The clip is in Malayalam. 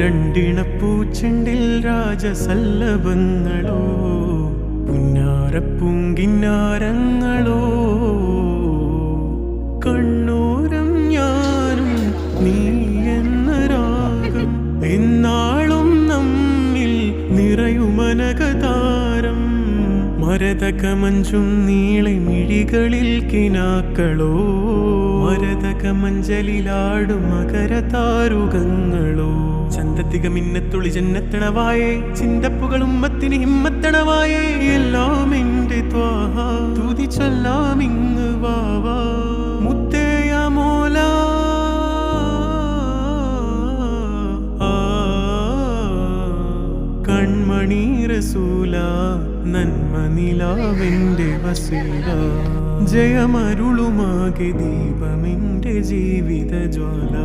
രണ്ടിണപ്പൂച്ചെണ്ടിൽ രാജസല്ലഭങ്ങളോ പുന്നാരപ്പൂങ്കിന്നാരങ്ങളോ കണ്ണൂരം ഞാനും നീ എന്ന രാഗം എന്നാളും നമ്മിൽ നിറയുമനകതാരം മരതകമഞ്ചും നീളെ മിഴികളിൽ കിനാക്കളോ മരതകമഞ്ചലിലാടും മകരതാരുകങ്ങളോ ചന്തത്തിക മിന്നത്തുളി ജന്നത്തണവായേ ചിന്തപ്പുകളും മത്തിന് ഹിമ്മത്തണവായേ എല്ലാം എന്റെ ത്വാഹ തുതി ചൊല്ലാം ഇങ്ങ് വാവാ മുത്തേയ മോല കൺമണി റസൂല നന്മ നിലാവെന്റെ വസീല ജയമരുളുമാകെ ദീപമെന്റെ ജീവിത ജ്വാല